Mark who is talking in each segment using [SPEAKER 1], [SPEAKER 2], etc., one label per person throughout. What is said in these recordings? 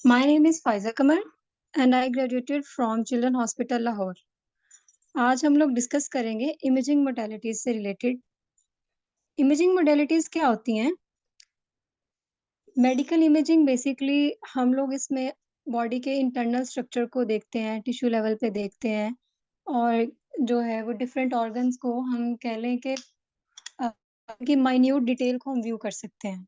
[SPEAKER 1] My name is Faiza Kamal and I graduated from Children Hospital Lahore. आज हम लोग discuss करेंगे imaging modalities से रिलेटेड। इमेजिंग मोडेलिटीज क्या होती हैं? मेडिकल इमेजिंग बेसिकली हम लोग इसमें बॉडी के इंटरनल स्ट्रक्चर को देखते हैं, टिश्यू लेवल पे देखते हैं और जो है वो डिफरेंट ऑर्गन्स को हम कह लें कि उनकी माइन्यूट डिटेल को हम व्यू कर सकते हैं।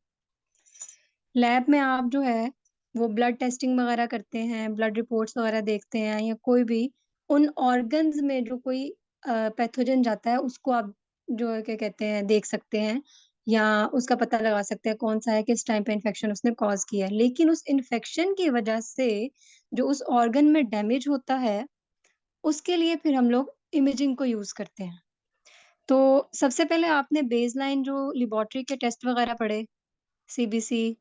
[SPEAKER 1] लैब में आप जो है वो ब्लड टेस्टिंग वगैरह करते हैं, ब्लड रिपोर्ट्स वगैरह देखते हैं या कोई भी उन ऑर्गन्स में जो कोई पैथोजन जाता है उसको आप जो है क्या कहते हैं देख सकते हैं या उसका पता लगा सकते हैं कौन सा है, किस टाइम पे इन्फेक्शन उसने कॉज किया है। लेकिन उस इन्फेक्शन की वजह से जो उस ऑर्गन में डैमेज होता है उसके लिए फिर हम लोग इमेजिंग को यूज करते हैं। तो सबसे पहले आपने बेसलाइन जो लेबोरेटरी के टेस्ट वगैरह पढ़े, सीबीसी,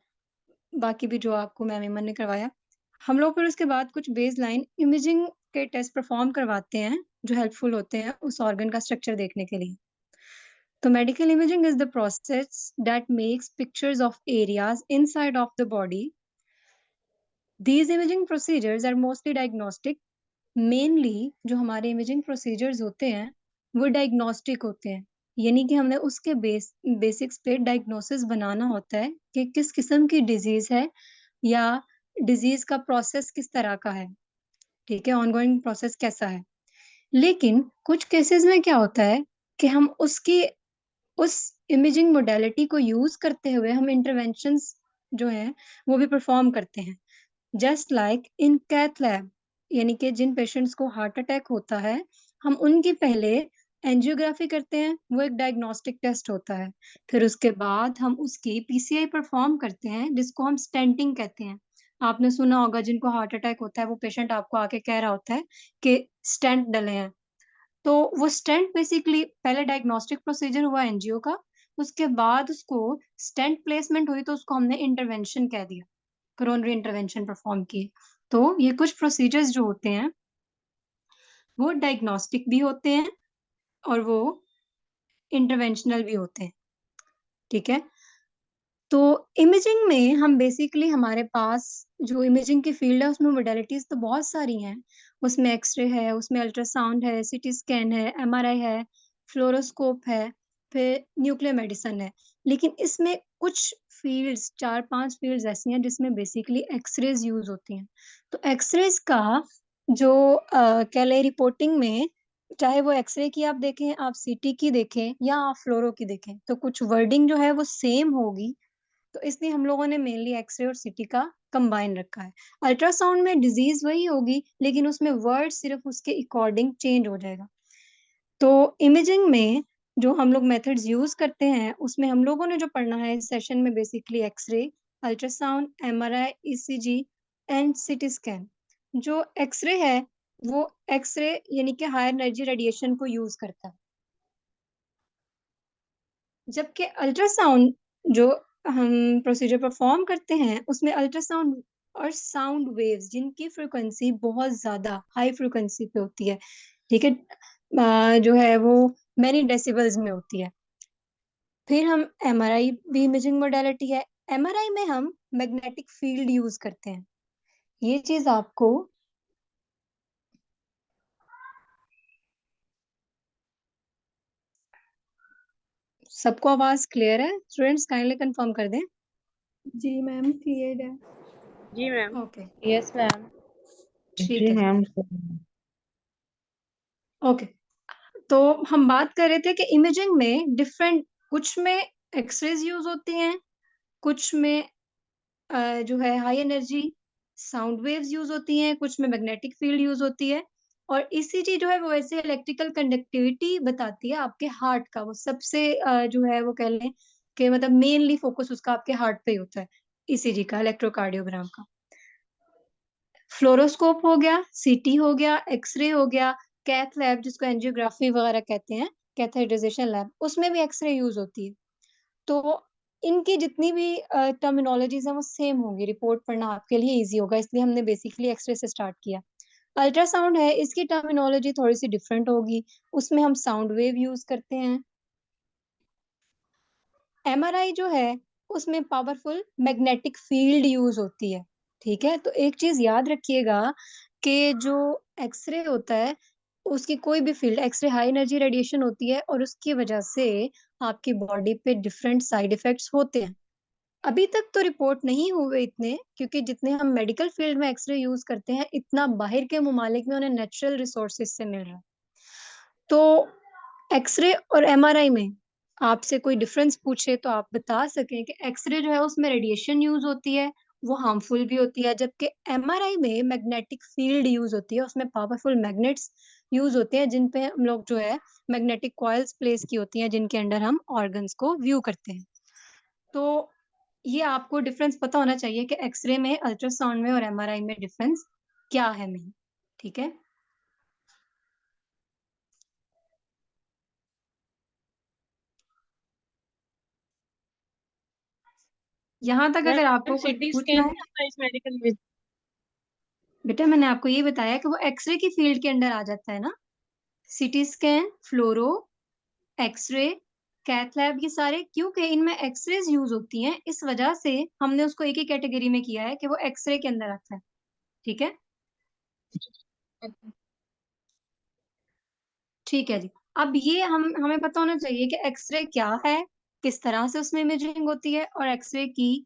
[SPEAKER 1] बाकी भी जो आपको मैम ईमन ने करवाया, हम लोग फिर उसके बाद कुछ बेसलाइन इमेजिंग के टेस्ट परफॉर्म करवाते हैं जो हेल्पफुल होते हैं उस ऑर्गन का स्ट्रक्चर देखने के लिए। तो medical imaging is the process that makes pictures of areas inside of the body. These imaging procedures are mostly diagnostic. Mainly जो हमारे इमेजिंग प्रोसीजर्स होते हैं वो डायग्नोस्टिक होते हैं, यानी कि हमने उसके बेसिक्स पे डायग्नोसिस बनाना होता है कि किस किस्म की डिजीज है या डिजीज का प्रोसेस किस तरह का है, ठीक है, ऑनगोइंग प्रोसेस कैसा है। लेकिन कुछ केसेस में क्या होता है कि हम उसकी उस इमेजिंग मोडेलिटी को यूज करते हुए हम इंटरवेंशंस जो हैं वो भी परफॉर्म करते हैं। Just like in cath lab, यानी कि जिन पेशेंट्स को हार्ट अटैक होता है हम उनकी पहले एंजियोग्राफी करते हैं, वो एक डायग्नोस्टिक टेस्ट होता है। फिर उसके बाद हम उसकी पीसीआई परफॉर्म करते हैं जिसको हम स्टेंटिंग कहते हैं। आपने सुना होगा जिनको हार्ट अटैक होता है वो पेशेंट आपको आके कह रहा होता है कि स्टेंट डले हैं। तो वो स्टेंट बेसिकली पहले डायग्नोस्टिक प्रोसीजर हुआ एनजीओ का, उसके बाद उसको स्टेंट प्लेसमेंट हुई तो उसको हमने इंटरवेंशन कह दिया, कोरोनरी इंटरवेंशन परफॉर्म की। तो ये कुछ प्रोसीजर्स जो होते हैं वो डायग्नोस्टिक भी होते हैं और वो इंटरवेंशनल भी होते हैं, ठीक है। तो इमेजिंग में हम बेसिकली हमारे पास जो इमेजिंग की फील्ड है उसमें मोडेलिटीज तो बहुत सारी हैं। उसमें एक्सरे है, उसमें अल्ट्रासाउंड है, सीटी स्कैन है, एमआरआई है, फ्लोरोस्कोप है, फिर न्यूक्लियर मेडिसिन है। लेकिन इसमें कुछ फील्ड्स, चार पांच फील्ड्स ऐसी हैं जिसमें बेसिकली एक्सरेज यूज होती हैं। तो एक्सरेज का जो कह लें रिपोर्टिंग में, चाहे वो एक्सरे की आप देखें, आप सीटी की देखें या आप फ्लोरो की देखें, तो कुछ वर्डिंग जो है वो सेम होगी। तो इसलिए हम लोगों ने मेनली एक्सरे और सीटी का कंबाइन रखा है। अल्ट्रासाउंड में डिजीज वही होगी लेकिन उसमें वर्ड सिर्फ उसके अकॉर्डिंग चेंज हो जाएगा। तो इमेजिंग में जो हम लोग मेथड्स यूज करते हैं उसमें हम लोगों ने जो पढ़ना है इस सेशन में basically x ray, ultrasound, MRI, ECG and CT scan. जो एक्सरे है वो एक्सरे यानी कि हाई एनर्जी रेडिएशन को यूज करता है, जबकि अल्ट्रासाउंड जो हम प्रोसीजर परफॉर्म करते हैं उसमें अल्ट्रासाउंड और साउंड वेव्स जिनकी फ्रिक्वेंसी बहुत ज्यादा हाई फ्रिक्वेंसी पे होती है, ठीक है, जो है वो मैनी डेसिबल्स में होती है। फिर हम एमआरआई भी इमेजिंग मोडेलिटी है। एमआरआई में हम मैग्नेटिक फील्ड यूज करते हैं। ये चीज आपको सबको आवाज क्लियर है? स्टूडेंट्स काइंडली कंफर्म कर दें।
[SPEAKER 2] जी मैम क्लियर है।
[SPEAKER 3] जी मैम।
[SPEAKER 1] Okay,
[SPEAKER 3] yes ma'am.
[SPEAKER 1] ठीक
[SPEAKER 4] जी
[SPEAKER 1] है।
[SPEAKER 4] मैम।
[SPEAKER 1] ओके, तो हम बात कर रहे थे कि इमेजिंग में डिफरेंट, कुछ में एक्सरेज यूज होती हैं, कुछ में जो है high energy sound waves use होती हैं, कुछ में मैग्नेटिक फील्ड यूज होती है। और ईसीजी जो है वो वैसे इलेक्ट्रिकल कंडक्टिविटी बताती है आपके हार्ट का, वो सबसे जो है वो कह लें कि मतलब मेनली फोकस उसका आपके हार्ट पे ही होता है, ईसीजी का, इलेक्ट्रोकार्डियोग्राम का। फ्लोरोस्कोप हो गया, सीटी हो गया, एक्सरे हो गया, कैथ लैब जिसको एंजियोग्राफी वगैरह कहते हैं, कैथेटराइजेशन लैब, उसमें भी एक्सरे यूज होती है। तो इनकी जितनी भी टर्मिनोलॉजीज हैं वो सेम होंगी, रिपोर्ट पढ़ना आपके लिए इजी होगा, इसलिए हमने बेसिकली एक्सरे से स्टार्ट किया। अल्ट्रासाउंड है, इसकी टर्मिनोलॉजी थोड़ी सी डिफरेंट होगी, उसमें हम साउंड वेव यूज करते हैं। एमआरआई जो है उसमें पावरफुल मैग्नेटिक फील्ड यूज होती है। ठीक है, तो एक चीज याद रखिएगा कि जो एक्सरे होता है उसकी कोई भी field, x ray high energy radiation होती है और उसकी वजह से आपकी बॉडी पे डिफरेंट साइड इफेक्ट्स होते हैं। अभी तक तो रिपोर्ट नहीं हुए इतने, क्योंकि जितने हम मेडिकल फील्ड में एक्सरे यूज करते हैं इतना बाहर के ममालिक में उन्हें नेचुरल रिसोर्सेज से मिल रहा है। तो एक्सरे और एमआरआई में आपसे कोई डिफरेंस पूछे तो आप बता सकें कि एक्सरे जो है उसमें रेडिएशन यूज होती है, वो हार्मफुल भी होती है, जबकि एमआरआई में मैग्नेटिक फील्ड यूज होती है, उसमें पावरफुल मैग्नेट्स यूज होते हैं जिन पे हम लोग जो है मैग्नेटिक कॉइल्स प्लेस की होती हैं जिनके अंडर हम ऑर्गन्स को व्यू करते हैं। तो ये आपको डिफरेंस पता होना चाहिए कि एक्सरे में, अल्ट्रासाउंड में और एमआरआई में डिफरेंस क्या है मेन। ठीक है, यहाँ तक अगर
[SPEAKER 3] मैम
[SPEAKER 1] आपको कुछ
[SPEAKER 3] सिटी
[SPEAKER 1] पूछना
[SPEAKER 3] स्कैन
[SPEAKER 1] है।
[SPEAKER 3] नहीं होता इस मेडिकल में?
[SPEAKER 1] बेटा मैंने आपको ये बताया कि वो एक्सरे की फील्ड के अंडर आ जाता है ना। सीटी स्कैन, फ्लोरो, एक्सरे, कैथ लैब, ये सारे क्योंकि इनमें एक्सरेज यूज होती हैं, इस वजह से हमने उसको एक ही कैटेगरी में किया है कि वो एक्सरे के अंदर आता है। ठीक है,
[SPEAKER 3] अच्छा।
[SPEAKER 1] ठीक है जी। अब ये हमें पता होना चाहिए कि एक्सरे क्या है, किस तरह से उसमें इमेजिंग होती है, और एक्सरे की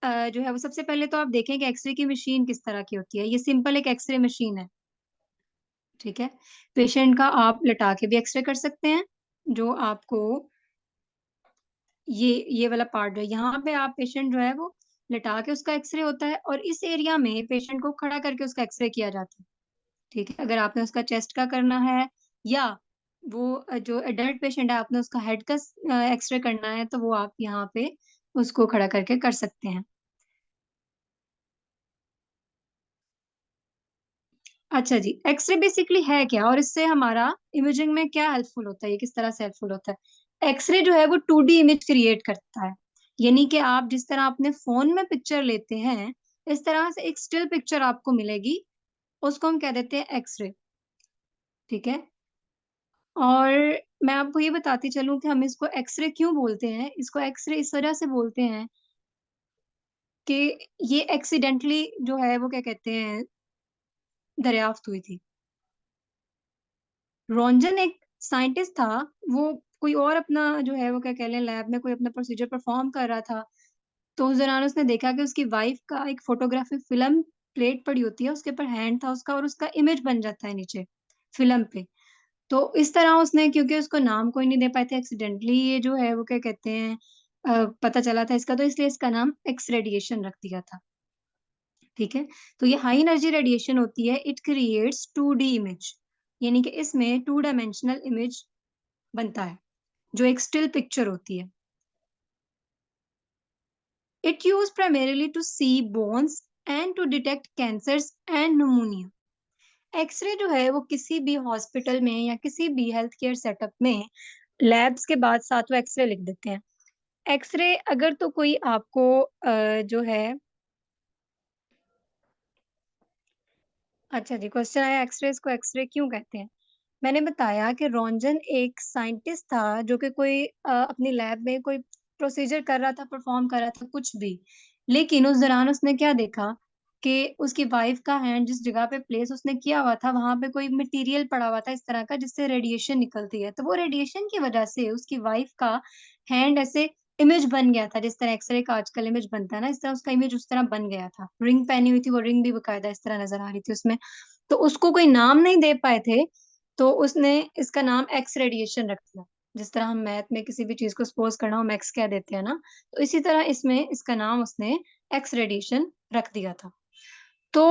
[SPEAKER 1] जो है वो सबसे पहले तो आप देखें कि एक्सरे की मशीन किस तरह की होती है। ये सिंपल एक एक्सरे मशीन है। ठीक है, पेशेंट का आप लटा के भी एक्सरे कर सकते हैं। जो आपको ये वाला पार्ट जो है यहाँ पे आप पेशेंट जो है वो लटा के उसका एक्सरे होता है, और इस एरिया में पेशेंट को खड़ा करके उसका एक्सरे किया जाता है। ठीक है, अगर आपने उसका चेस्ट का करना है या वो जो एडल्ट पेशेंट है आपने उसका हेड का एक्सरे करना है, तो वो आप यहाँ पे उसको खड़ा करके कर सकते हैं। अच्छा जी, एक्सरे बेसिकली है क्या और इससे हमारा इमेजिंग में क्या हेल्पफुल होता है, ये किस तरह से हेल्पफुल होता है। एक्सरे जो है वो 2D इमेज क्रिएट करता है, यानी कि आप जिस तरह अपने फोन में पिक्चर लेते हैं इस तरह से एक स्टिल पिक्चर आपको मिलेगी, उसको हम कह देते हैं एक्सरे। ठीक है, और मैं आपको ये बताती चलूं कि हम इसको एक्सरे क्यों बोलते हैं। इसको एक्सरे इस वजह से बोलते हैं कि ये एक्सीडेंटली जो है वो क्या कहते हैं दरियाफ्त हुई थी। रॉन्जन एक साइंटिस्ट था, वो कोई और अपना जो है वो क्या कह लें लैब में कोई अपना प्रोसीजर परफॉर्म कर रहा था। तो उस दौरान उसने देखा कि उसकी वाइफ का एक फोटोग्राफी फिल्म प्लेट पड़ी होती है, उसके ऊपर हैंड था उसका और उसका इमेज बन जाता है नीचे फिल्म पे। तो इस तरह उसने, क्योंकि उसको नाम कोई नहीं दे पाए थे, एक्सीडेंटली ये जो है वो क्या कहते हैं पता चला था इसका, तो इसलिए इसका नाम एक्स रेडिएशन रख दिया था। ठीक है, तो ये हाई एनर्जी रेडिएशन होती है, इट क्रिएट्स 2D इमेज, यानी कि इसमें 2 डायमेंशनल इमेज बनता है जो एक स्टिल पिक्चर होती है। It use primarily to see bones and to detect cancers and pneumonia. X ray जो है वो किसी भी हॉस्पिटल में या किसी भी हेल्थ केयर सेटअप में लैब्स के बाद साथ वो एक्सरे लिख देते हैं। एक्सरे अगर तो कोई आपको जो है, अच्छा जी क्वेश्चन आया एक्सरे को एक्सरे क्यों कहते हैं। मैंने बताया कि रॉन्जन एक साइंटिस्ट था जो कि कोई अपनी लैब में कोई प्रोसीजर कर रहा था, परफॉर्म कर रहा था कुछ भी, लेकिन उस दौरान उसने क्या देखा कि उसकी वाइफ का हैंड जिस जगह पे प्लेस उसने किया हुआ था वहां पे कोई मटेरियल पड़ा हुआ था इस तरह का जिससे रेडिएशन निकलती है, तो वो रेडिएशन की वजह से उसकी वाइफ का हैंड ऐसे इमेज बन गया था, जिस तरह एक्सरे का आजकल इमेज बनता है ना, इस तरह उसका इमेज उस तरह बन गया था। रिंग पहनी हुई थी, वो रिंग भी बकायदा इस तरह नजर आ रही थी उसमें। तो उसको कोई नाम नहीं दे पाए थे, तो उसने इसका नाम एक्स रेडिएशन रख दिया। जिस तरह हम मैथ में किसी भी चीज को सपोज करना हम एक्स कह देते हैं ना, तो इसी तरह इसमें इसका नाम उसने एक्स रेडिएशन रख दिया था। तो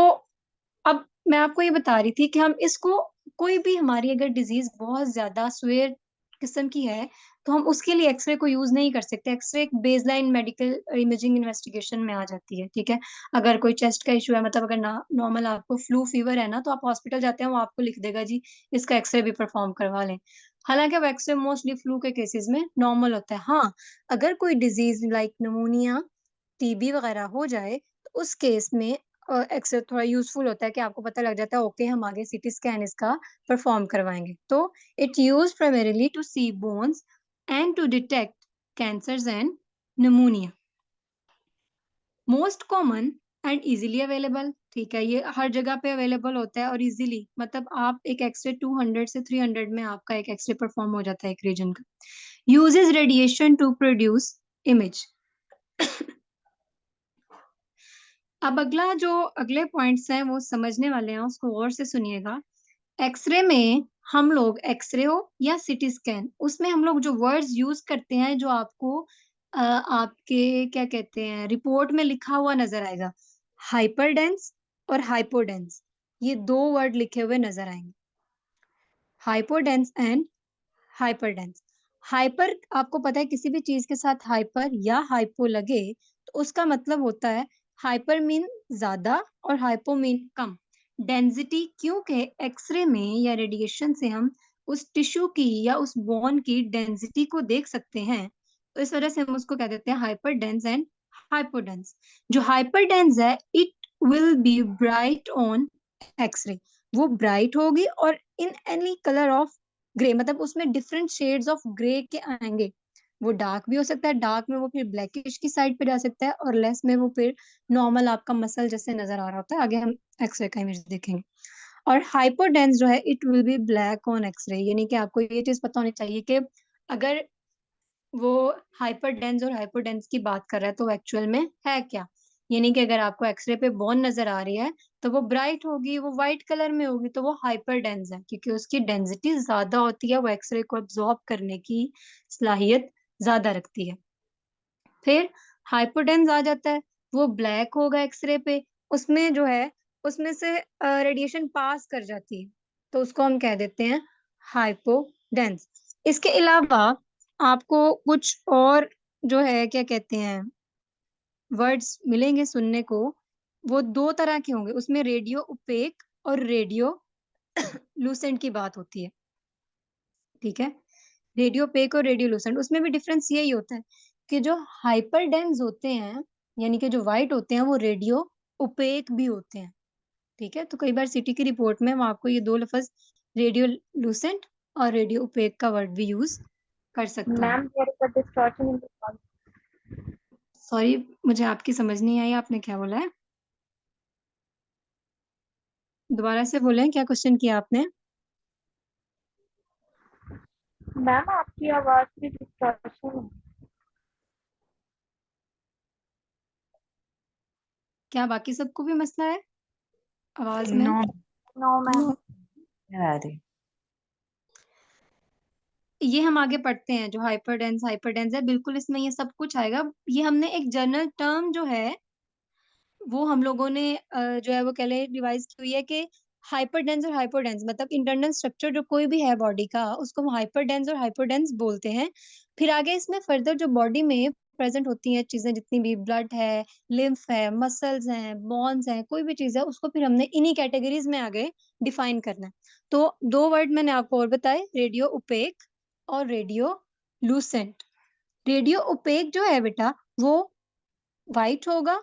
[SPEAKER 1] अब मैं आपको ये बता रही थी कि हम इसको, कोई भी हमारी अगर डिजीज बहुत ज्यादा सुवेयर किस्म की है तो हम उसके लिए एक्सरे को यूज नहीं कर सकते। एक्सरे एक बेसलाइन मेडिकल इमेजिंग इन्वेस्टिगेशन में आ जाती है। ठीक है, अगर कोई चेस्ट का इशू है, मतलब अगर नॉर्मल आपको फ्लू फीवर है ना, तो आप हॉस्पिटल जाते हैं वो आपको लिख देगा जी इसका एक्सरे भी परफॉर्म करवा लें। हालांकि वो एक्सरे मोस्टली फ्लू के केसेस में नॉर्मल होता है। हाँ, अगर कोई डिजीज लाइक निमोनिया, टीबी वगैरह हो जाए तो उस केस में एक्सरे थोड़ा यूजफुल होता है कि आपको पता लग जाता है ओके हम आगे सीटी स्कैन इसका परफॉर्म करवाएंगे। तो it use primarily to see bones and to detect cancers and pneumonia. Most common and easily available, ठीक है, ये हर जगह पे अवेलेबल होता है और इजीली, मतलब आप एक एक्सरे 200 से 300 में आपका एक एक्सरे परफॉर्म हो जाता है एक रीजन का। Uses radiation to produce image. अब अगला जो अगले पॉइंट्स हैं वो समझने वाले हैं, उसको गौर से सुनिएगा। एक्सरे में हम लोग, एक्सरे हो या सिटी स्कैन, उसमें हम लोग जो वर्ड्स यूज करते हैं, जो आपको आपके क्या कहते हैं रिपोर्ट में लिखा हुआ नजर आएगा, हाइपरडेंस और हाइपोडेंस, ये दो वर्ड लिखे हुए नजर आएंगे, हाइपोडेंस एंड हाइपरडेंस। हाइपर, आपको पता है किसी भी चीज के साथ हाइपर या हाइपो लगे तो उसका मतलब होता है, हाइपर मीन ज्यादा और हाइपो मीन कम। डेंसिटी, क्योंकि एक्सरे में या रेडिएशन से हम उस टिश्यू की या उस बोन की डेंसिटी को देख सकते हैं, तो इस वजह से हम उसको कह देते हैं हाइपर डेंस एंड हाइपोडेंस। जो हाइपर डेंस है, it will be bright on x ray, वो ब्राइट होगी और in any colour of grey, मतलब उसमें डिफरेंट शेड्स ऑफ ग्रे के आएंगे। वो डार्क भी हो सकता है, डार्क में वो फिर ब्लैकिश की साइड पे जा सकता है, और लेस में वो फिर नॉर्मल आपका मसल जैसे नजर आ रहा होता है। आगे हम एक्सरे का इमेज देखेंगे। और हाइपोडेंस जो है, it will be black on x ray, यानी कि आपको ये चीज पता होनी चाहिए कि अगर वो हाइपरडेंस और हाइपोडेंस की बात कर रहा है तो एक्चुअल में है क्या। यानी कि अगर आपको एक्सरे पे बोन नजर आ रही है तो वो ब्राइट होगी, वो व्हाइट कलर में होगी, तो वो हाइपरडेंस है, क्योंकि उसकी डेंसिटी ज्यादा होती है, वो एक्सरे को एब्जॉर्ब करने की सलाहियत ज्यादा रखती है। फिर हाइपोडेंस आ जाता है, वो ब्लैक होगा एक्सरे पे, उसमें जो है उसमें से रेडिएशन पास कर जाती है, तो उसको हम कह देते हैं हाइपोडेंस। इसके अलावा आपको कुछ और जो है क्या कहते हैं वर्ड्स मिलेंगे सुनने को, वो दो तरह के होंगे, उसमें रेडियो ओपेक और रेडियो लूसेंट की बात होती है, ठीक है। रेडियो पेक और रेडियो लूसेंट, उसमें भी डिफरेंस यही होता है कि जो हाइपर डेंस होते हैं, यानी कि जो वाइट होते हैं, वो रेडियो ओपेक भी होते हैं, ठीक है। तो कई बार सिटी की रिपोर्ट में हम आपको ये दो लफ्ज रेडियो लूसेंट और रेडियो ओपेक का वर्ड भी यूज कर सकते हैं।
[SPEAKER 2] Ma'am there is a distortion in the call.
[SPEAKER 1] Sorry, मुझे आपकी समझ नहीं आई, आपने क्या बोला है, दोबारा से बोलें, क्या क्वेश्चन किया आपने।
[SPEAKER 2] मैम आपकी आवाज में डिस्टॉर्शन है।
[SPEAKER 1] क्या बाकी सबको भी मसला है आवाज में।
[SPEAKER 4] No
[SPEAKER 2] no ma'am.
[SPEAKER 4] आ रही।
[SPEAKER 1] ये हम आगे पढ़ते हैं, जो हाइपरडेंस है, बिल्कुल इसमें ये सब कुछ आएगा। ये हमने एक जनरल टर्म जो है वो हम लोगों ने जो है वो कह ले रिवाइज की हुई है कि हाइपरडेंस और हाइपोडेंस, मतलब इंटरनल स्ट्रक्चर जो कोई भी है बॉडी का, उसको हम हाइपरडेंस और हाइपोडेंस बोलते हैं। फिर आगे इसमें फर्दर जो बॉडी में प्रेजेंट होती हैं चीजें, जितनी भी ब्लड है, लिम्फ है, मसल्स हैं, बोन्स हैं, कोई भी चीज है, उसको फिर हमने इन्हीं कैटेगरीज में आगे डिफाइन करना है। तो दो वर्ड मैंने आपको और बताए, रेडियो ओपेक और रेडियो लूसेंट। रेडियो ओपेक जो है बेटा, वो वाइट होगा,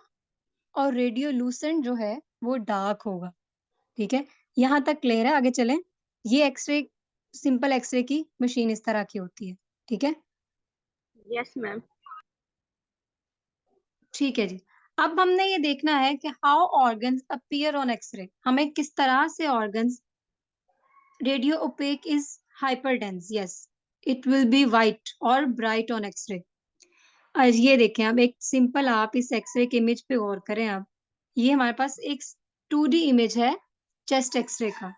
[SPEAKER 1] और रेडियो लूसेंट जो है वो डार्क होगा, ठीक है। यहां तक क्लियर है, आगे चलें। ये एक्सरे, सिंपल एक्सरे की मशीन इस तरह की होती है, ठीक है।
[SPEAKER 3] Yes ma'am.
[SPEAKER 1] ठीक है जी। अब हमने ये देखना है कि how organs appear on x-ray, हमें किस तरह से organs, radiopaque is hyperdense, yes, it will be white और ब्राइट ऑन एक्सरे। आज ये देखें, अब एक सिंपल, आप इस एक्सरे के इमेज पे गौर करें। अब ये हमारे पास एक 2D इमेज है चेस्ट एक्सरे का।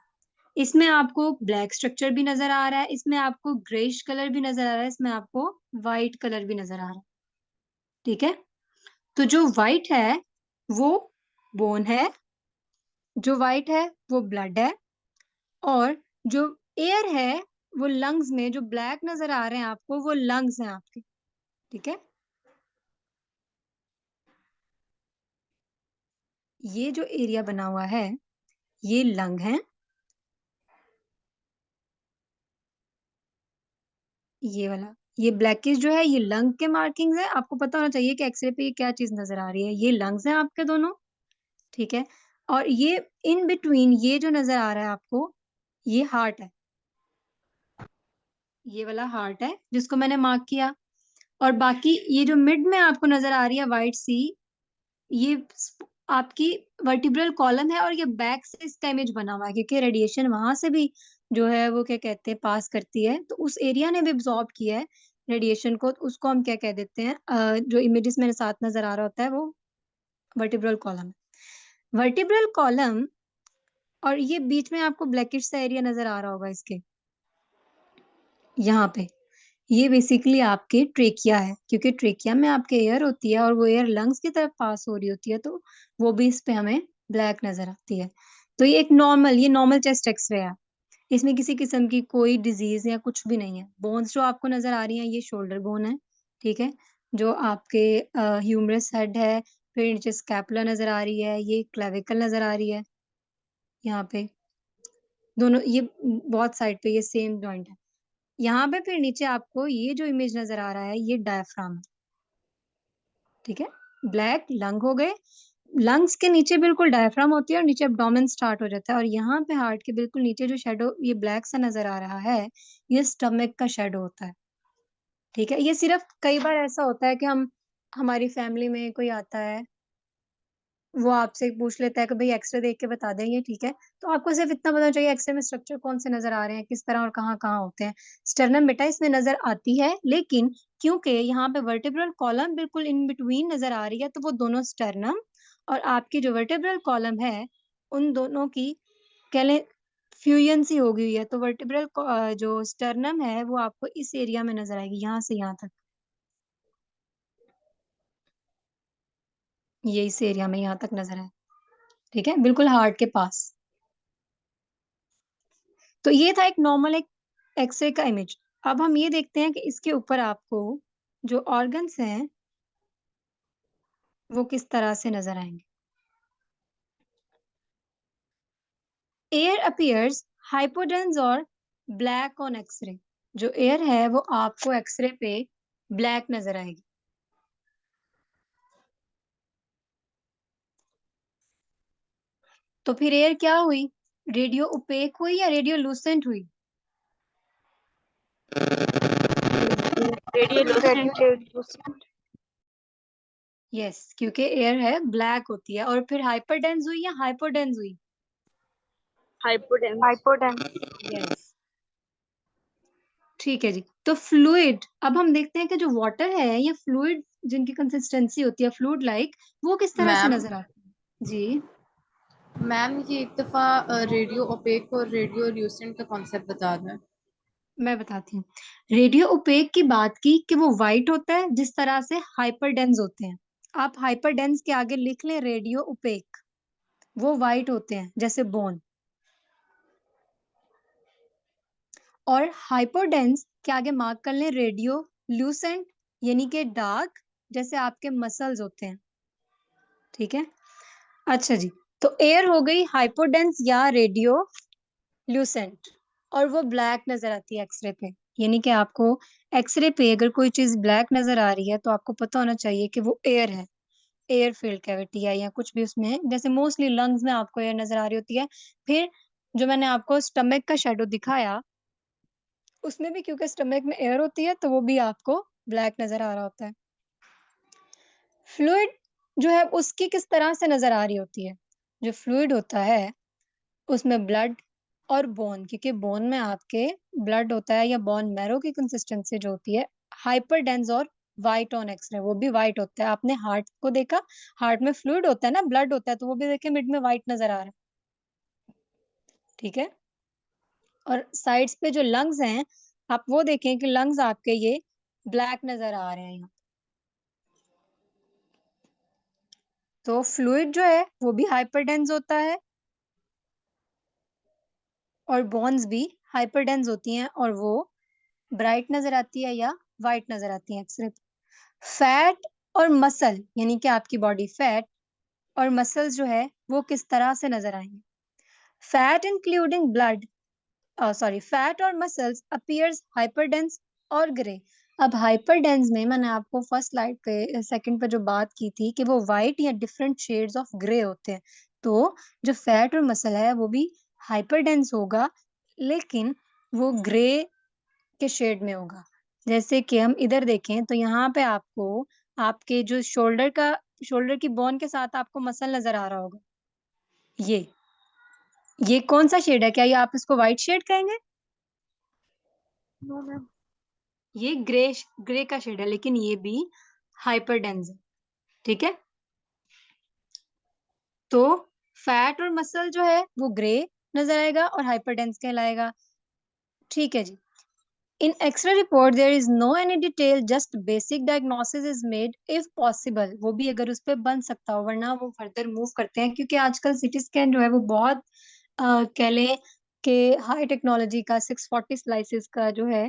[SPEAKER 1] इसमें आपको ब्लैक स्ट्रक्चर भी नजर आ रहा है, इसमें आपको ग्रेइश कलर भी नजर आ रहा है, इसमें आपको व्हाइट कलर भी नजर आ रहा है, ठीक है। तो जो व्हाइट है वो बोन है, जो व्हाइट है वो ब्लड है, और जो एयर है वो लंग्स में, जो ब्लैक नजर आ रहे हैं आपको, वो लंग्स हैं आपके, ठीक है। ये जो एरिया बना हुआ है ये लंग है, ये वाला, ये ब्लैकिश जो है ये लंग के मार्किंग्स है। आपको पता होना चाहिए कि एक्सरे पे ये क्या चीज नजर आ रही है, ये लंग्स हैं आपके दोनों, ठीक है। और ये इन बिटवीन ये जो नजर आ रहा है आपको, ये हार्ट है, ये वाला हार्ट है जिसको मैंने मार्क किया। और बाकी ये जो मिड में आपको नजर आ रही है व्हाइट सी, ये आपकी वर्टिब्रल कॉलम है और ये बैक से इसका इमेज बना हुआ है, क्योंकि रेडिएशन वहां से भी जो है वो क्या कहते हैं पास करती है, तो उस एरिया ने भी एब्जॉर्ब किया है रेडिएशन को, तो उसको हम क्या कह देते हैं, जो इमेजेस मेरे साथ नजर आ रहा होता है वो वर्टिब्रल कॉलम है। वर्टिब्रल कॉलम, और ये बीच में आपको ब्लैकिश सा एरिया नजर आ रहा होगा इसके यहाँ पे, ये बेसिकली आपके ट्रेकिया है, क्योंकि ट्रेकिया में आपके एयर होती है और वो एयर लंग्स की तरफ पास हो रही होती है, तो वो भी इस पे हमें ब्लैक नजर आती है। तो ये नॉर्मल चेस्ट एक्सरे है, इसमें किसी किस्म की कोई डिजीज या कुछ भी नहीं है। बोन्स जो आपको नजर आ रही हैं ये शोल्डर बोन है, ठीक है, जो आपके ह्यूमरस हेड है, फिर नीचे स्कैपुला नजर आ रही है, ये क्लेविकल नजर आ रही है यहाँ पे, दोनों ये बहुत साइड पे ये सेम जॉइंट है। यहाँ पे फिर नीचे आपको ये जो इमेज नजर आ रहा है ये डायफ्राम है, ठीक है, ब्लैक लंग हो गए, लंग्स के नीचे बिल्कुल डायफ्राम होती है और नीचे एब्डोमेन स्टार्ट हो जाता है, और यहाँ पे हार्ट के बिल्कुल नीचे जो शेडो ये ब्लैक सा नजर आ रहा है ये स्टमक का शेडो होता है, ठीक है। ये सिर्फ कई बार ऐसा होता है कि हमारी फैमिली में कोई आता है, वो आपसे पूछ लेता है कि भाई एक्सरे देख के बता देंगे, ठीक है, तो आपको सिर्फ इतना पता चाहिए एक्सरे में स्ट्रक्चर कौन से नजर आ रहे हैं, किस तरह और कहाँ कहाँ होते हैं। स्टर्नम बेटा इसमें नजर आती है, लेकिन क्योंकि यहाँ पे वर्टिब्रल कॉलम बिल्कुल इन बिटवीन नजर आ रही है, तो वो दोनों स्टर्नम और आपकी जो वर्टिब्रल कॉलम है उन दोनों की कह लें फ्यूजन सी हो गई है, तो वर्टिब्रल जो स्टर्नम है वो आपको इस एरिया में नजर आएगी, यहाँ से यहाँ तक, ये इस एरिया में यहाँ तक नजर आए, ठीक है, बिल्कुल हार्ट के पास। तो ये था एक नॉर्मल एक एक्सरे का इमेज। अब हम ये देखते हैं कि इसके ऊपर आपको जो ऑर्गन्स हैं वो किस तरह से नजर आएंगे। एयर अपीयर्स हाइपोडेंस और ब्लैक ऑन एक्सरे, जो एयर है वो आपको एक्सरे पे ब्लैक नजर आएगी। तो फिर एयर क्या हुई, रेडियो ओपेक हुई या रेडियो लूसेंट हुई?
[SPEAKER 3] रेडियोलुसेंट।
[SPEAKER 2] रेडियोलुसेंट।
[SPEAKER 1] यस, क्योंकि एयर है ब्लैक होती है। और फिर हाइपरडेंस हुई या हाइपोडेंस हुई?
[SPEAKER 3] हाइपोडेंस।
[SPEAKER 2] हाइपोडेंस।
[SPEAKER 1] यस, ठीक है जी। तो फ्लूइड, अब हम देखते हैं कि जो वाटर है या फ्लूइड जिनकी कंसिस्टेंसी होती है फ्लूइड लाइक, वो किस तरह से
[SPEAKER 4] मैम
[SPEAKER 1] नजर आती है जी?
[SPEAKER 4] मैम ये एक दफा रेडियो ओपेक और रेडियो ल्यूसेंट का कॉन्सेप्ट बता दें।
[SPEAKER 1] मैं बताती हूँ। रेडियो ओपेक की बात की कि वो वाइट होता है, जिस तरह से हाइपरडेंस होते हैं। आप हाइपरडेंस के आगे लिख लें रेडियो ओपेक, वो वाइट होते हैं जैसे बोन। और हाइपोडेंस के आगे मार्क कर लें रेडियो ल्यूसेंट, यानी कि डार्क, जैसे आपके मसल्स होते हैं, ठीक है। अच्छा जी, तो एयर हो गई हाइपोडेंस या रेडियो ल्यूसेंट, और वो ब्लैक नजर आती है एक्सरे पे, यानी कि आपको एक्सरे पे अगर कोई चीज ब्लैक नजर आ रही है तो आपको पता होना चाहिए कि वो एयर है, एयर फील्ड कैविटी है या कुछ भी उसमें है, जैसे मोस्टली लंग्स में आपको एयर नजर आ रही होती है। फिर जो मैंने आपको स्टमक का शेडो दिखाया उसमें भी क्योंकि स्टमक में एयर होती है तो वो भी आपको ब्लैक नजर आ रहा होता है। फ्लूइड जो है उसकी किस तरह से नजर आ रही होती है? जो फ्लूइड होता है उसमें ब्लड और बोन, क्योंकि बोन में आपके ब्लड होता है या बोन मैरो की कंसिस्टेंसी जो होती है हाइपरडेंस और वाइट ऑन एक्सरे, वो भी वाइट होता है। आपने हार्ट को देखा, हार्ट में फ्लूइड होता है ना, ब्लड होता है, तो वो भी देखिए मिड में वाइट नजर आ रहा है, ठीक है। और साइड्स पे जो लंग्स हैं आप वो देखें कि लंग्स आपके ये ब्लैक नजर आ रहे हैं यहाँ। तो फ्लूइड जो है वो भी हाइपरडेंस होता है और बोन्स भी हाइपरडेंस होती हैं, और वो ब्राइट नजर आती है या वाइट नजर आती है एक्सरे पे। फैट और मसल, यानी कि आपकी बॉडी फैट और मसल्स जो है वो किस तरह से नजर आएंगे? Fat including blood, sorry, fat और मसल्स अपीयर्स हाइपरडेंस और ग्रे। अब हाइपरडेंस में मैंने आपको फर्स्ट स्लाइड पे सेकंड पे जो बात की थी कि वो वाइट या डिफरेंट शेड्स ऑफ ग्रे होते हैं, तो जो फैट और मसल है वो भी हाइपरडेंस होगा, लेकिन वो ग्रे के शेड में होगा। जैसे कि हम इधर देखें तो यहाँ पे आपको आपके जो शोल्डर का शोल्डर की बोन के साथ आपको मसल नजर आ रहा होगा, ये कौन सा शेड है? क्या ये आप इसको व्हाइट शेड कहेंगे?
[SPEAKER 2] No ma'am.
[SPEAKER 1] ये ग्रे का शेड है, लेकिन ये भी हाइपरडेंस है, ठीक है। तो फैट और मसल जो है वो ग्रे नजर आएगा और हाइपरडेंस कहलाएगा, ठीक है जी। In X-ray report, there is no any detail, just basic diagnosis is made if possible. वो भी अगर उस पर बन सकता हो, वरना वो फर्दर मूव करते हैं, क्योंकि आजकल सिटी स्कैन जो है वो बहुत कह लें कि हाई टेक्नोलॉजी का 640 स्लाइसिस का जो है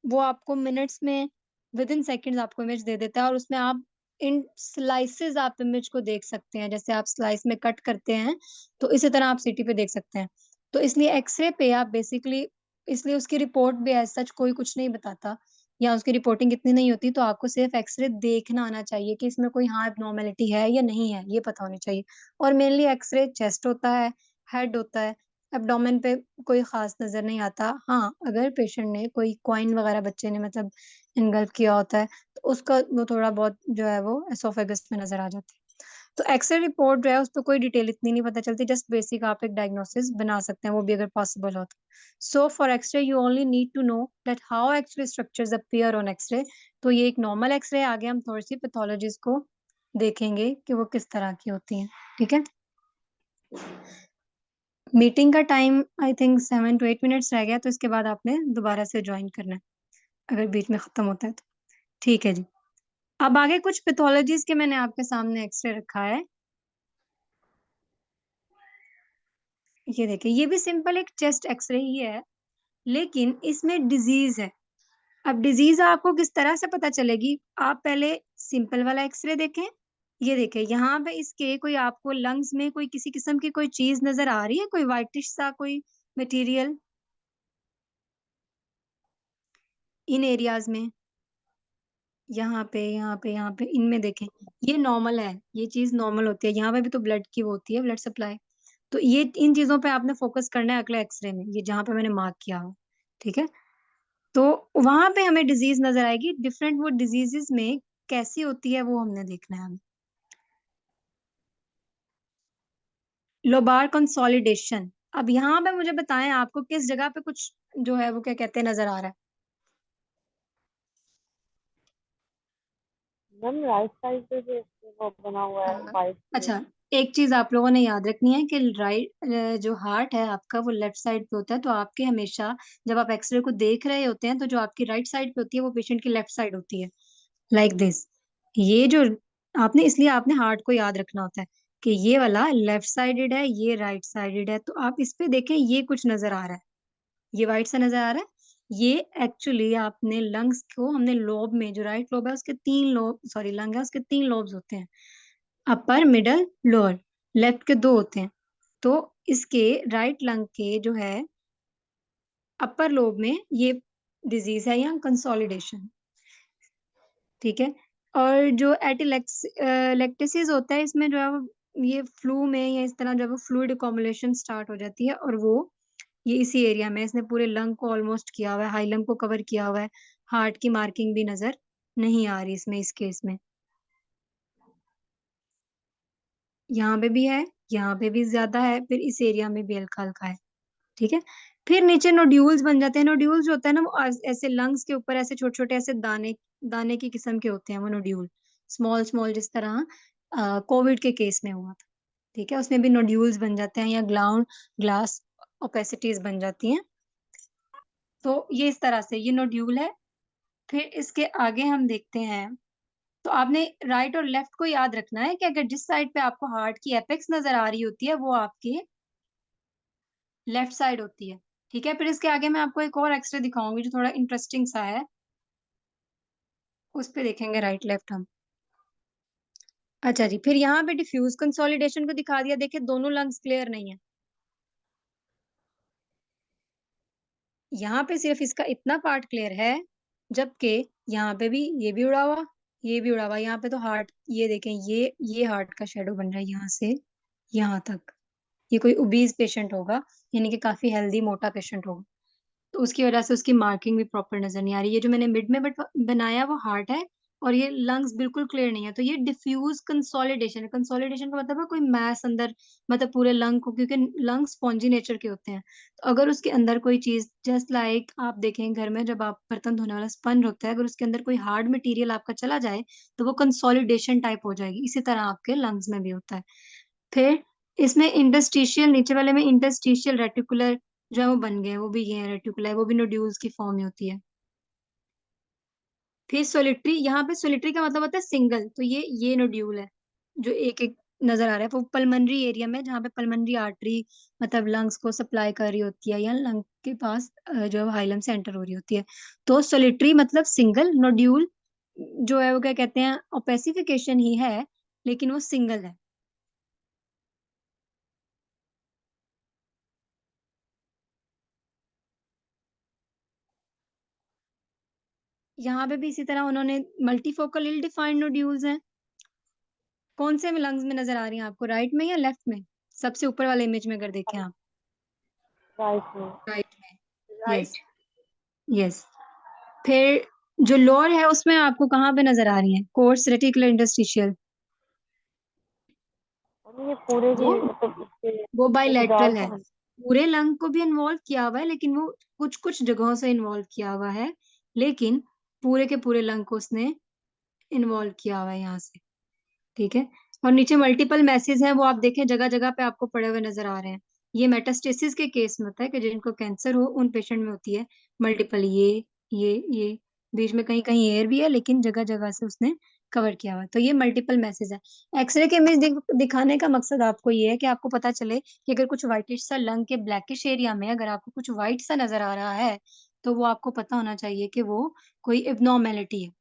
[SPEAKER 1] वो आपको मिनट्स में विद इन सेकेंड्स आपको इमेज दे देता है, और उसमें आप इन स्लाइसेस आप इमेज को देख सकते हैं, जैसे आप स्लाइस में कट करते हैं तो इसी तरह आप सिटी पे देख सकते हैं। तो इसलिए एक्सरे पे आप बेसिकली, इसलिए उसकी रिपोर्ट भी एज सच कोई कुछ नहीं बताता, या उसकी रिपोर्टिंग इतनी नहीं होती, तो आपको सिर्फ एक्सरे देखना आना चाहिए कि इसमें कोई हाँ एबनॉर्मेलिटी है या नहीं है, ये पता होनी चाहिए। और मेनली एक्सरे चेस्ट होता है, हेड होता है, एब्डोमेन पे कोई खास नजर नहीं आता। हाँ, अगर पेशेंट ने कोई कॉइन वगैरह बच्चे ने मतलब इनगल्फ किया होता है तो उसका वो थोड़ा बहुत जो है वो एसोफेगस में नजर आ जाता है। तो एक्सरे रिपोर्ट जो है उस पर कोई डिटेल इतनी नहीं पता चलती, जस्ट बेसिक आप एक डायग्नोसिस बना सकते हैं, वो भी अगर पॉसिबल हो तो। So for x ray you only need to know that how x ray structures appear on x ray. तो ये एक नॉर्मल एक्सरे, आगे हम थोड़ी सी पैथोलॉजीज को देखेंगे कि वो किस तरह की होती हैं, ठीक है। मीटिंग का time I think 7 to 8 minutes रह गया, तो इसके बाद आपने दोबारा से ज्वाइन करना है अगर बीच में खत्म होता है तो, ठीक है जी। अब आगे कुछ पैथोलॉजीज के मैंने आपके सामने एक्सरे रखा है, ये देखिए, ये भी सिंपल एक चेस्ट एक्सरे ही है, लेकिन इसमें डिजीज है। अब डिजीज आपको किस तरह से पता चलेगी? आप पहले सिंपल वाला एक्सरे देखें, ये देखें यहाँ पे इसके कोई आपको लंग्स में कोई किसी किस्म की कोई चीज नजर आ रही है, कोई वाइटिश सा कोई मटेरियल इन एरियाज में, यहाँ पे इनमें देखें, ये नॉर्मल है, ये चीज नॉर्मल होती है, यहाँ पे भी तो ब्लड की वो होती है, ब्लड सप्लाई। तो ये इन चीजों पे आपने फोकस करना है अगले एक्सरे में, ये जहाँ पे मैंने मार्क किया हो, ठीक है। तो वहां पे हमें डिजीज नजर आएगी डिफरेंट, वो डिजीजेस में कैसी होती है वो हमने देखना है हमें। लोबार कंसोलिडेशन, अब यहाँ पे मुझे बताएं आपको किस जगह पे कुछ जो है वो क्या कहते हैं नजर आ रहा है?
[SPEAKER 2] मैम राइट साइड पे जो वो बना हुआ है वाइट में।
[SPEAKER 1] अच्छा, एक चीज आप लोगों ने याद रखनी है कि राइट जो हार्ट है आपका वो लेफ्ट साइड पे होता है, तो आपके हमेशा जब आप एक्सरे को देख रहे होते हैं तो जो आपकी राइट साइड पे होती है वो पेशेंट की लेफ्ट साइड होती है, लाइक दिस। ये जो आपने, इसलिए आपने हार्ट को याद रखना होता है कि ये वाला लेफ्ट साइडेड है, ये राइट साइडेड है। तो आप इस पे देखें, ये कुछ नजर आ रहा है, ये वाइट सा नजर आ रहा है, ये एक्चुअली आपने लंग्स को, हमने लोब में, जो राइट लोब है उसके 3 लोब, सॉरी लंग है उसके 3 लोब्स होते हैं, अपर मिडल लोअर, लेफ्ट के 2 होते हैं। तो इसके राइट लंग के जो है अपर लोब में ये डिजीज है या कंसोलिडेशन, ठीक है। और जो एटिलेक्टेसिस होता है इसमें जो है वो ये फ्लू में या इस तरह जो है वो फ्लूइड अकोमुलेशन स्टार्ट हो जाती है, और वो ये इसी एरिया में, इसने पूरे लंग को ऑलमोस्ट किया हुआ है, हाई लंग को कवर किया हुआ है, हार्ट की मार्किंग भी नजर नहीं आ रही इसमें, इस केस में। यहाँ पे भी है, यहाँ पे भी ज्यादा है, फिर इस एरिया में भी हल्का हल्का है, ठीक है। फिर नीचे नोड्यूल्स बन जाते हैं, नोड्यूल्स जो होता है ना वो ऐसे लंग्स के ऊपर ऐसे छोटे छोटे ऐसे दाने दाने की किस्म के होते हैं वो नोड्यूल, स्मॉल स्मॉल, जिस तरह कोविड के केस में हुआ था, ठीक है, उसमें भी नोड्यूल्स बन जाते हैं या ग्लास ओपेसिटीज बन जाती हैं। तो ये इस तरह से ये नोड्यूल है। फिर इसके आगे हम देखते हैं, तो आपने राइट और लेफ्ट को याद रखना है कि अगर जिस साइड पे आपको हार्ट की एपेक्स नजर आ रही होती है वो आपकी लेफ्ट साइड होती है, ठीक है। फिर इसके आगे मैं आपको एक और एक्सरे दिखाऊंगी जो थोड़ा इंटरेस्टिंग सा है, उस पे देखेंगे राइट लेफ्ट हम। अच्छा जी, फिर यहाँ पे डिफ्यूज कंसोलिडेशन को दिखा दिया, देखिए दोनों लंग्स क्लियर नहीं है, यहाँ पे सिर्फ इसका इतना पार्ट क्लियर है, जबकि यहाँ पे भी ये भी उड़ा हुआ, ये भी उड़ा हुआ, यहाँ पे तो हार्ट, ये देखें, ये हार्ट का शेडो बन रहा है यहाँ से यहाँ तक, ये कोई ओबीज पेशेंट होगा, यानी कि काफी हेल्दी मोटा पेशेंट होगा, तो उसकी वजह से उसकी मार्किंग भी प्रॉपर नजर नहीं आ रही। ये जो मैंने मिड में बनाया वो हार्ट है, और ये लंग्स बिल्कुल क्लियर नहीं है, तो ये डिफ्यूज कंसोलिडेशन है। कंसोलिडेशन का मतलब है कोई मैस अंदर, मतलब पूरे लंग को, क्योंकि लंग्स स्पॉन्जी नेचर के होते हैं, तो अगर उसके अंदर कोई चीज, जस्ट लाइक आप देखें घर में जब आप बर्तन धोने वाला स्पंज होता है, अगर उसके अंदर कोई हार्ड मटेरियल आपका चला जाए तो वो कंसोलिडेशन टाइप हो जाएगी। इसी तरह आपके लंग्स में भी होता है। फिर इसमें इंटरस्टिशियल, नीचे वाले में इंटरस्टिशियल रेटिकुलर जो है वो बन गए हैं, वो भी ये है रेटिकुलर, वो भी नोड्यूल्स की फॉर्म में होती है। फिर सोलिटरी, यहाँ पे सोलिटरी का मतलब होता है सिंगल, तो ये नोड्यूल है जो एक एक नजर आ रहा है। वो पल्मनरी एरिया में, जहाँ पे पल्मनरी आर्टरी मतलब लंग्स को सप्लाई कर रही होती है, या लंग के पास जो हाइलम से एंटर हो रही होती है। तो सोलिटरी मतलब सिंगल, नोड्यूल जो है वो क्या कहते हैं, ओपेसिफिकेशन ही है लेकिन वो सिंगल है। यहाँ पे भी इसी तरह उन्होंने मल्टीफोकल इल डिफाइंड नोड्यूल्स हैं। कौन से में लंग्स में नजर आ रही हैं आपको, राइट में या लेफ्ट में? सबसे ऊपर वाले इमेज में अगर देखें आप,
[SPEAKER 2] राइट में।
[SPEAKER 1] राइट में। Yes,
[SPEAKER 3] right.
[SPEAKER 1] यस। फिर जो लोअर है उसमें आपको कहाँ पे नजर आ रही है, कोर्स रेटिकुलर इंटरस्टिशियल?
[SPEAKER 2] और ये पूरे
[SPEAKER 1] वो
[SPEAKER 2] ही मतलब इसके
[SPEAKER 1] वो
[SPEAKER 2] रिजॉल्व
[SPEAKER 1] बाइलेटरल है।
[SPEAKER 2] तो हम।
[SPEAKER 1] पूरे लंग को भी इन्वॉल्व किया हुआ है, लेकिन वो कुछ कुछ जगहों से इन्वॉल्व किया हुआ है, लेकिन पूरे के पूरे लंग को उसने इन्वॉल्व किया हुआ है यहाँ से। ठीक है। और नीचे मल्टीपल मैसेज हैं, वो आप देखें जगह जगह पे आपको पड़े हुए नजर आ रहे हैं। ये मेटास्टेसिस के केस में होता है कि जिनको कैंसर हो उन पेशेंट में होती है मल्टीपल, ये बीच में कहीं कहीं एयर भी है, लेकिन जगह जगह से उसने कवर किया हुआ है, तो ये मल्टीपल मैसेज है। एक्सरे के इमेज दिखाने का मकसद आपको ये है कि आपको पता चले कि अगर कुछ व्हाइटिश सा लंग के ब्लैकिश एरिया में अगर आपको कुछ व्हाइट सा नजर आ रहा है, तो वो आपको पता होना चाहिए कि वो कोई एबनॉर्मेलिटी है।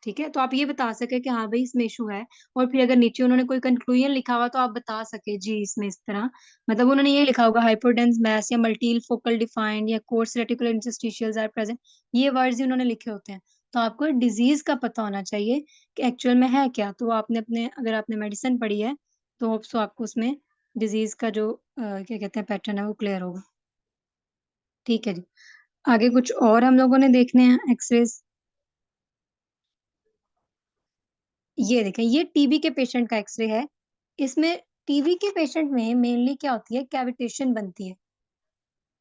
[SPEAKER 1] ठीक है, तो आप ये बता सके कि हाँ भाई इसमें इशू है। और फिर अगर नीचे उन्होंने कोई कंक्लूजन लिखा हुआ तो आप बता सके जी इसमें इस तरह, मतलब उन्होंने ये लिखा होगा हाइपोडेंस मैस या मल्टील फोकल डिफाइंड या कोर्स रेटिकुलर इंटरस्टिशियल्स आर प्रेजेंट, ये वर्ड्स ही उन्होंने लिखे होते हैं। तो आपको डिजीज का पता होना चाहिए कि एक्चुअल में है क्या, तो आपने अपने, अगर आपने मेडिसिन पढ़ी है तो होप्स तो आपको उसमें डिजीज का जो क्या कहते हैं पैटर्न है वो क्लियर होगा। ठीक है जी। आगे कुछ और हम लोगों ने देखने हैं एक्सरेज। ये देखें, ये टीबी के पेशेंट का एक्सरे है। इसमें टीबी के पेशेंट में मेनली क्या होती है, कैविटेशन बनती है।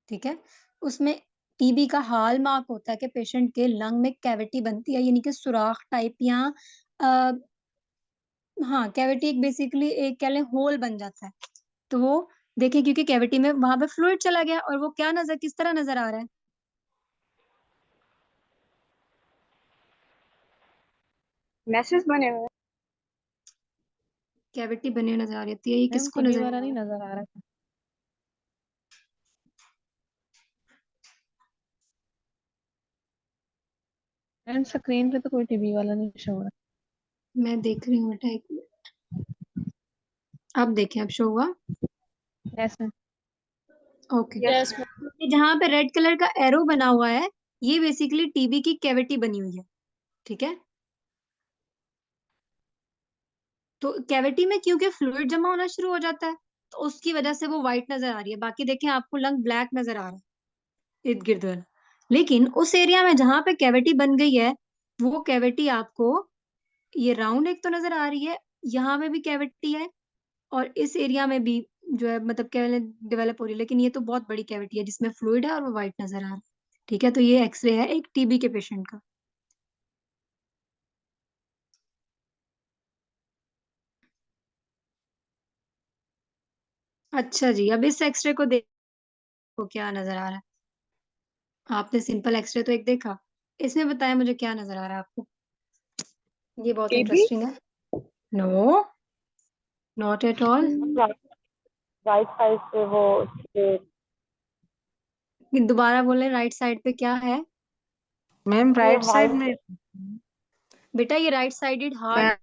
[SPEAKER 1] ठीक है। उसमें टीबी का हाल मार्क होता है कि पेशेंट के लंग में कैविटी बनती है, यानी कि सुराख टाइप, या आ, हाँ कैविटी एक बेसिकली एक कह लें होल बन जाता है। तो वो देखें, क्योंकि कैविटी में वहां पे फ्लूइड चला गया, और वो क्या नजर, किस तरह नजर आ रहा है,
[SPEAKER 3] मैसेज बने हुए
[SPEAKER 1] कैविटी बनी हुई नजर आ रही है, ये
[SPEAKER 5] मैम
[SPEAKER 1] किसको
[SPEAKER 5] टीबी
[SPEAKER 1] नजर आ
[SPEAKER 5] वाला
[SPEAKER 1] रहा
[SPEAKER 5] नहीं
[SPEAKER 1] है?
[SPEAKER 5] नजर आ रहा है। मैम स्क्रीन पे तो कोई टीबी वाला नहीं शो हो रहा।
[SPEAKER 1] मैं देख रही हूँ बेटा, एक मिनट। अब देखें, अब शो हुआ।
[SPEAKER 5] Yes ma'am.
[SPEAKER 1] ओके।
[SPEAKER 3] हैं। यस।
[SPEAKER 1] ये जहां पे रेड कलर का एरो बना हुआ है, ये बेसिकली टीबी की कैविटी बनी हुई है। ठीक है। तो कैविटी में क्योंकि फ्लूइड जमा होना शुरू हो जाता है, तो उसकी वजह से वो व्हाइट नजर आ रही है। बाकी देखें आपको लंग ब्लैक नजर आ रहा है इर्द गिर्द वाला। लेकिन उस एरिया में जहां पे कैविटी बन गई है, वो कैविटी आपको ये राउंड एक तो नजर आ रही है, यहाँ में भी कैविटी है, और इस एरिया में भी जो है मतलब क्या डेवलप हो रही है, लेकिन ये तो बहुत बड़ी कैविटी है जिसमें फ्लूइड है और वो व्हाइट नजर आ रहा है। ठीक है, तो ये एक्सरे है एक टीबी के पेशेंट का। अच्छा जी, अब इस एक्सरे को देखो क्या नजर आ रहा है। आपने सिंपल एक्सरे तो एक देखा, इसमें बताया मुझे क्या नजर आ रहा है आपको, ये बहुत
[SPEAKER 3] टीबी।
[SPEAKER 1] इंटरेस्टिंग है। No, not at all.
[SPEAKER 2] Right, right side पे वो ये
[SPEAKER 1] दोबारा बोले, राइट साइड पे क्या है?
[SPEAKER 6] मैम
[SPEAKER 2] ये
[SPEAKER 6] राइट साइड
[SPEAKER 2] वाइट
[SPEAKER 6] में
[SPEAKER 1] बेटा ये राइट साइडेड हार्ट